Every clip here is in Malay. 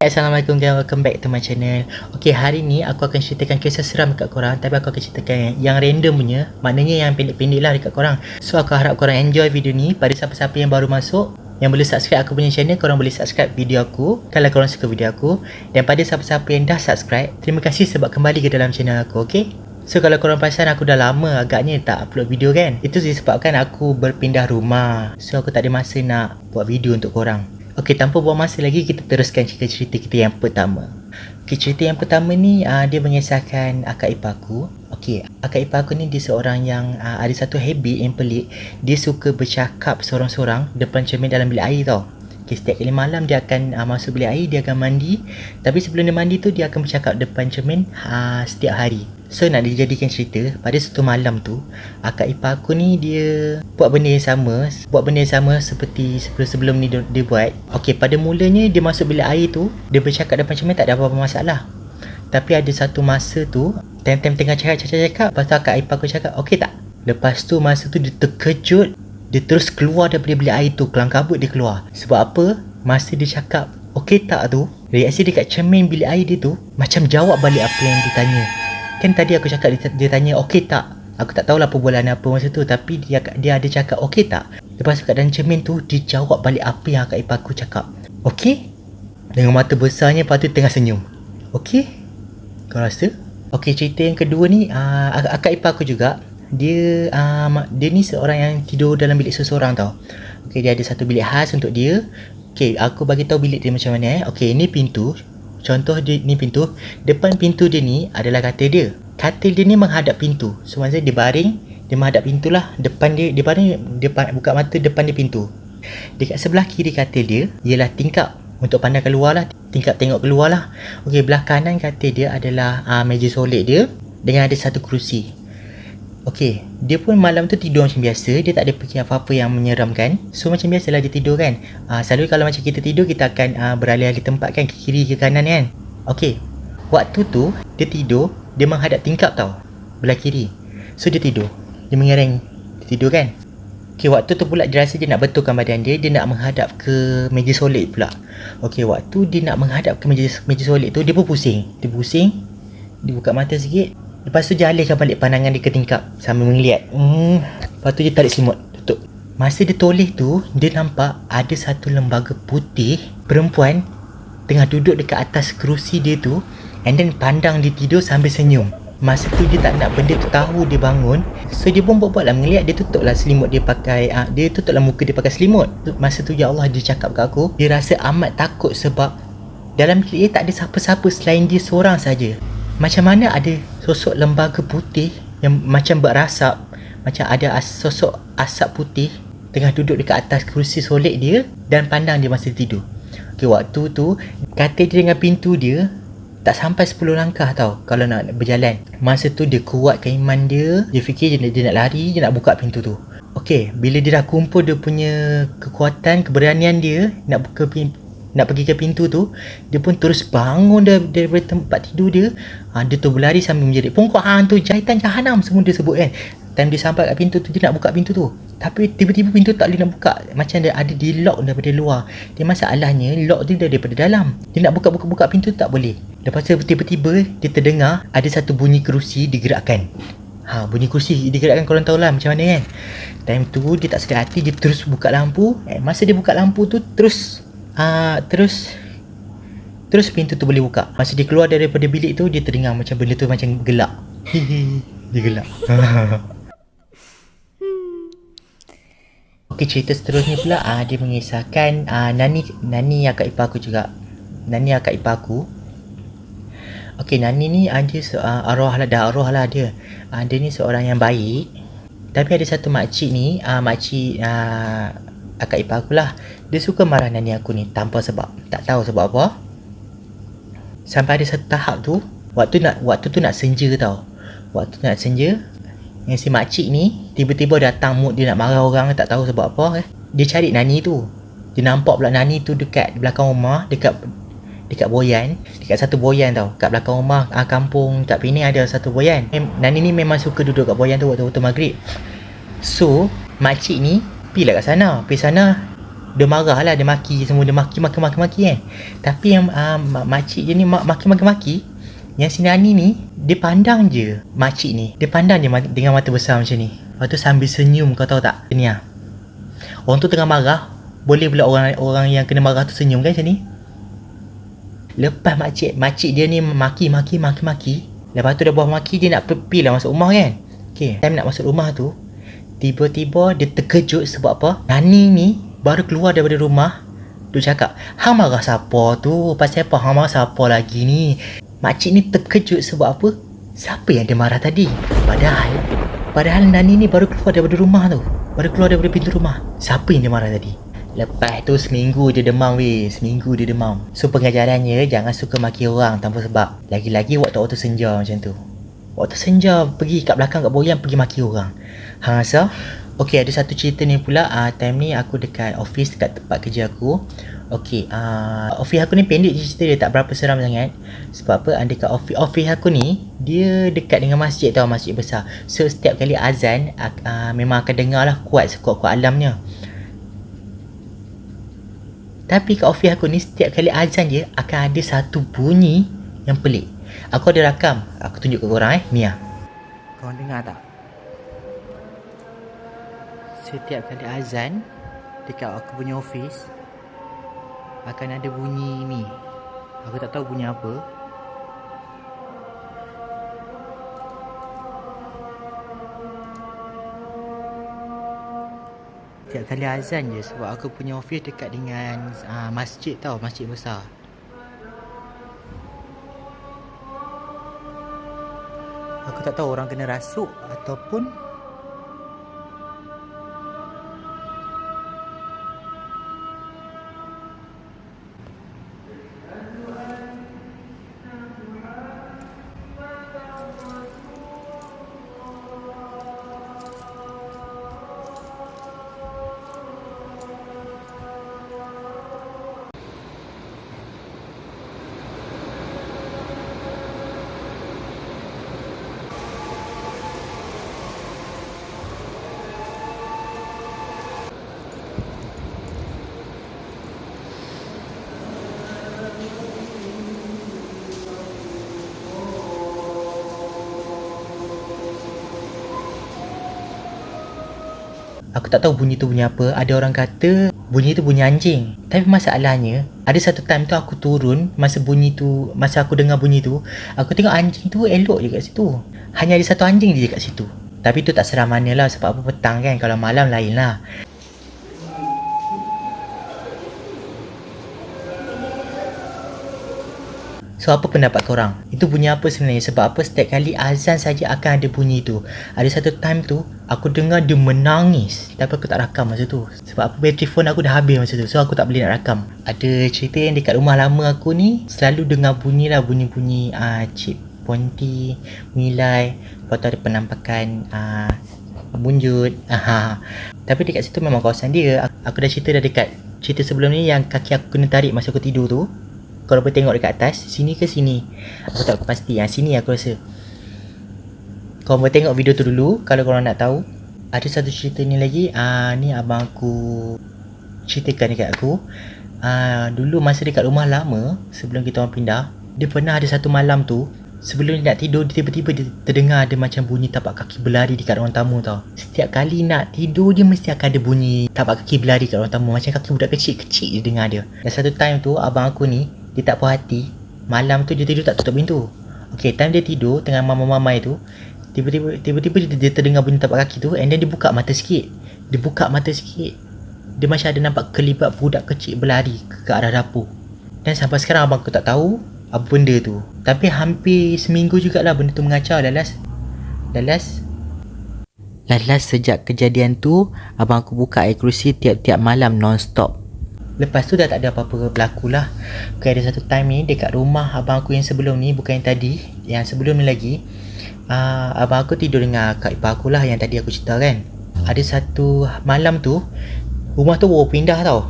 Assalamualaikum guys, welcome back to my channel. Okay, hari ni aku akan ceritakan kisah seram dekat korang. Tapi aku akan ceritakan yang random punya, maknanya yang pendek-pendek lah dekat korang. So aku harap korang enjoy video ni. Pada siapa-siapa yang baru masuk, yang boleh subscribe aku punya channel, korang boleh subscribe video aku kalau korang suka video aku. Dan pada siapa-siapa yang dah subscribe, terima kasih sebab kembali ke dalam channel aku, okay? So kalau korang perasan aku dah lama agaknya tak upload video kan. Itu disebabkan aku berpindah rumah. So aku tak ada masa nak buat video untuk korang. Okey, tanpa buang masa lagi, kita teruskan cerita kita yang pertama. Okey, cerita yang pertama ni dia mengisahkan akak ipar aku. Okey, akak ipar aku ni dia seorang yang ada satu habit yang pelik. Dia suka bercakap seorang-seorang depan cermin dalam bilik air tau. Okey, setiap kali malam dia akan masuk bilik air, dia akan mandi. Tapi sebelum dia mandi tu, dia akan bercakap depan cermin setiap hari. So nak dijadikan cerita, pada satu malam tu akak ipar aku ni dia buat benda yang sama seperti sebelum ni dia buat. Okey, pada mulanya dia masuk bilik air tu, dia bercakap depan cermin tak ada apa-apa masalah. Tapi ada satu masa tu, time-time tengah cakap, lepas tu akak ipar aku cakap, okey tak? Lepas tu masa tu dia terkejut, dia terus keluar daripada bilik air tu, kelang kabut dia keluar. Sebab apa? Masa dia cakap okey tak tu, reaksi dekat cermin bilik air dia tu macam jawab balik apa yang dia tanya. Kan tadi aku cakap dia tanya okey tak? Aku tak tahulah perbualan apa masa tu, tapi dia ada cakap okey tak? Lepas tu kat dalam cermin tu dia jawab balik apa yang akak ipar aku cakap. Okey? Dengan mata besarnya, lepas tu tengah senyum. Okey? Kau rasa? Okey, cerita yang kedua ni akak ipar aku juga. Dia ni seorang yang tidur dalam bilik seseorang tau. Okey, dia ada satu bilik khas untuk dia. Okey, aku bagi tahu bilik dia macam mana. Okey, ni pintu. Contoh dia ni pintu. Depan pintu dia ni adalah katil dia. Katil dia ni menghadap pintu. So maksudnya dia baring, dia menghadap pintu lah. Depan dia baring, dia buka mata, depan dia pintu. Dekat sebelah kiri katil dia ialah tingkap untuk pandang keluar lah. Tingkap tengok keluar lah. Okey, belah kanan katil dia adalah meja solek dia dengan ada satu kerusi. Okey, dia pun malam tu tidur macam biasa. Dia tak ada fikir apa-apa yang menyeramkan. So macam biasalah dia tidur kan. Selalu kalau macam kita tidur, kita akan beralih-alih tempat kan, ke kiri ke kanan kan. Okey, waktu tu dia tidur, dia menghadap tingkap tau, belah kiri. So dia tidur, dia mengereng, dia tidur kan. Okey, waktu tu pula dia rasa dia nak betulkan badan dia. Dia nak menghadap ke meja solek pula. Okey, waktu dia nak menghadap ke meja solek tu, dia pun pusing. Dia buka mata sikit. Lepas tu dia alihkan balik pandangan dia ke tingkap sambil melihat. Lepas tu dia tarik selimut, tutup. Masa dia toleh tu, dia nampak ada satu lembaga putih perempuan tengah duduk dekat atas kerusi dia tu, and then pandang dia tidur sambil senyum. Masa tu dia tak nak benda tu tahu dia bangun. So dia pun buat-buat lah mengeliat. Dia tutup lah selimut dia pakai dia tutup lah muka dia pakai selimut. Masa tu ya Allah, dia cakap kat aku, dia rasa amat takut sebab dalam bilik dia tak ada siapa-siapa selain dia seorang saja. Macam mana ada sosok lembaga putih yang macam berasap, macam ada sosok asap putih tengah duduk dekat atas kerusi solek dia dan pandang dia masa tidur. Okey, waktu tu katil dia dengan pintu dia tak sampai 10 langkah tau kalau nak berjalan. Masa tu dia kuatkan iman dia. Dia fikir dia nak lari, dia nak buka pintu tu. Okey, bila dia dah kumpul dia punya kekuatan, keberanian dia nak pergi ke pintu tu, dia pun terus bangun daripada tempat tidur dia. Dia tu berlari sambil menjerit, "Pungkuk hantu, jahitan jahanam," semua dia sebut kan. Time dia sampai kat pintu tu, dia nak buka pintu tu, tapi tiba-tiba pintu tak boleh nak buka. Macam dia ada di lock daripada luar. Dia masalahnya lock dia daripada dalam. Dia nak buka pintu tu tak boleh. Lepas tu tiba-tiba dia terdengar ada satu bunyi kerusi digerakkan. Bunyi kerusi digerakkan, korang tahulah macam mana kan. Time tu dia tak sedar hati, dia terus buka lampu. Masa dia buka lampu tu, terus pintu tu boleh buka. Masa dia keluar daripada bilik tu, dia terdengar macam benda tu macam gelak. Dia gelak. Okey, cerita seterusnya pula dia mengisahkan Nani akak ipar aku juga. Nani akak ipar aku. Okey, Nani ni ada arwah lah dia. Dia ni seorang yang baik. Tapi ada satu makcik ni, makcik akak ipar aku lah. Dia suka marah Nani aku ni tanpa sebab. Tak tahu sebab apa. Sampai ada satu tahap tu, waktu tu nak senja tau. Waktu nak senja, yang si makcik ni tiba-tiba datang mood dia nak marah orang, tak tahu sebab apa. Dia cari Nani tu. Dia nampak pula Nani tu dekat belakang rumah, dekat boyan, dekat satu boyan tau. Kat belakang rumah kampung kat Penang ada satu boyan. Nani ni memang suka duduk kat boyan tu waktu maghrib. So makcik ni pergi sana. Dia marah lah, dia maki semua, dia maki kan. Tapi yang makcik dia ni maki. Yang si Nani ni, dia pandang je makcik ni. Dia pandang je dengan mata besar macam ni. Lepas tu sambil senyum, kau tahu tak? Ni lah. Orang tu tengah marah, boleh pula orang yang kena marah tu senyum kan macam ni. Lepas makcik dia ni maki. Lepas tu dah buah maki, dia nak pergi lah masuk rumah kan. Okay, time nak masuk rumah tu, tiba-tiba dia terkejut sebab apa? Nani ni baru keluar daripada rumah. Dia cakap, hang marah siapa tu? Pasal apa hang marah siapa lagi ni? Makcik ni terkejut sebab apa? Siapa yang dia marah tadi? Padahal Nani ni baru keluar daripada rumah tu. Baru keluar daripada pintu rumah. Siapa yang dia marah tadi? Lepas tu seminggu dia demam weh. So pengajarannya, jangan suka maki orang tanpa sebab. Lagi-lagi waktu senja macam tu. Waktu senja pergi kat belakang kat boyan, pergi maki orang. Hang rasa? Okay, ada satu cerita ni pula. Time ni aku dekat office, dekat tempat kerja aku. Okay, office aku ni pendek je cerita dia, tak berapa seram sangat. Sebab apa, dekat office aku ni, dia dekat dengan masjid tau, masjid besar. So setiap kali azan, memang akan dengar lah kuat sekuat-kuat alamnya. Tapi kat office aku ni, setiap kali azan je akan ada satu bunyi yang pelik. Aku ada rakam, aku tunjuk ke korang ni lah. Korang dengar tak? Setiap kali azan dekat aku punya office akan ada bunyi ni. Aku tak tahu bunyi apa. Setiap kali azan je, sebab aku punya office dekat dengan masjid tau, masjid besar. Aku tak tahu orang kena rasuk ataupun aku tak tahu bunyi tu bunyi apa. Ada orang kata bunyi tu bunyi anjing. Tapi masalahnya, ada satu time tu aku turun, masa aku dengar bunyi tu, aku tengok anjing tu elok je kat situ. Hanya ada satu anjing je kat situ. Tapi tu tak seram mana lah, sebab apa, petang kan. Kalau malam lain lah. So apa pendapat korang? Itu bunyi apa sebenarnya? Sebab apa, setiap kali azan saja akan ada bunyi tu. Ada satu time tu aku dengar dia menangis, tapi aku tak rakam masa tu. Sebab apa, bateri phone aku dah habis masa tu. So aku tak boleh nak rakam. Ada cerita yang dekat rumah lama aku ni selalu dengar bunyi Cik Ponti, Milai. Lepas tu ada penampakan bunjut. Tapi dekat situ memang kawasan dia. Aku dah cerita dah dekat cerita sebelum ni yang kaki aku kena tarik masa aku tidur tu. Kalau boleh tengok dekat atas, sini ke sini, aku tak pasti. Sini aku rasa. Korang boleh tengok video tu dulu kalau korang nak tahu. Ada satu cerita ni lagi. Ni abang aku ceritakan dekat aku. Dulu masa dekat rumah lama, sebelum kita orang pindah, dia pernah ada satu malam tu, sebelum dia nak tidur, dia tiba-tiba dia terdengar ada macam bunyi tapak kaki berlari dekat ruang tamu tau. Setiap kali nak tidur, dia mesti akan ada bunyi tapak kaki berlari kat ruang tamu. Macam kaki budak kecil-kecil dia dengar dia. Dan satu time tu, abang aku ni, dia tak puas hati. Malam tu dia tidur tak tutup pintu. Okay, time dia tidur tengah mamai tu, tiba-tiba dia terdengar bunyi tapak kaki tu. And then dia buka mata sikit. Dia macam ada nampak kelibat budak kecil berlari ke arah dapur. Dan sampai sekarang abang aku tak tahu apa benda tu. Tapi hampir seminggu jugalah benda tu mengacau. Lalas sejak kejadian tu, abang aku buka air kerusi tiap-tiap malam non-stop. Lepas tu dah tak ada apa-apa berlaku lah. Okay, ada satu time ni dekat rumah abang aku yang sebelum ni, bukan yang tadi, yang sebelum ni lagi. Abang aku tidur dengan kak ipar aku lah, yang tadi aku cerita kan. Ada satu malam tu, rumah tu baru pindah tau.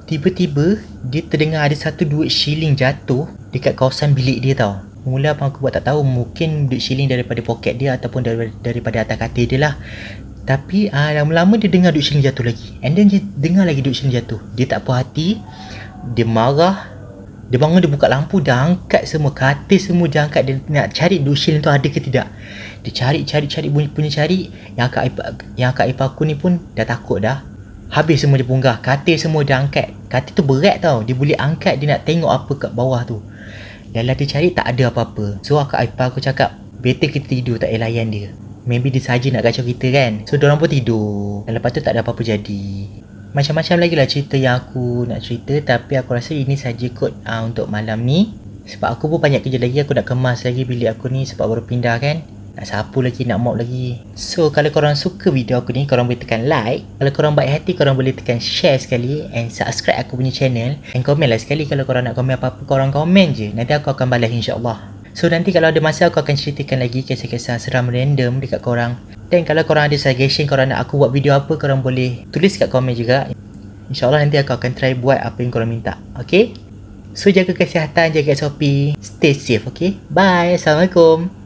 Tiba-tiba dia terdengar ada satu duit shilling jatuh dekat kawasan bilik dia tau. Mula abang aku buat tak tahu, mungkin duit shilling daripada poket dia ataupun daripada atas katil dia lah. Tapi lama-lama dia dengar duk Shirley jatuh lagi. And then dia dengar lagi duk Shirley jatuh. Dia tak puas hati. Dia marah. Dia bangun, dia buka lampu, dia angkat semua katil semua, dia angkat. Dia nak cari duk Shirley tu ada ke tidak. Dia cari bunyi cari. Yang akak ipar aku ni pun dah takut dah. Habis semua dia punggah. Katil semua dia angkat. Katil tu berat tau. Dia boleh angkat, dia nak tengok apa kat bawah tu. Dalam dia cari tak ada apa-apa. So akak ipar aku cakap, better kita tidur, tak payah layan dia. Maybe dia saja nak kacau kita kan. So diorang pun tidur. Dan lepas tu tak ada apa-apa jadi. Macam-macam lagi lah cerita yang aku nak cerita. Tapi aku rasa ini saja kot untuk malam ni. Sebab aku pun banyak kerja lagi. Aku nak kemas lagi bilik aku ni sebab baru pindah kan. Nak sapu lagi, nak mop lagi. So kalau korang suka video aku ni, korang boleh tekan like. Kalau korang baik hati, korang boleh tekan share sekali. And subscribe aku punya channel. And komen lah sekali. Kalau korang nak komen apa-apa, korang komen je. Nanti aku akan balas insyaAllah. So nanti kalau ada masa, aku akan ceritakan lagi kisah-kisah seram random dekat korang. Dan kalau korang ada suggestion, korang nak aku buat video apa, korang boleh tulis kat komen juga. InsyaAllah nanti aku akan try buat apa yang korang minta. Okay? So jaga kesihatan, jaga SOP. Stay safe, okay? Bye. Assalamualaikum.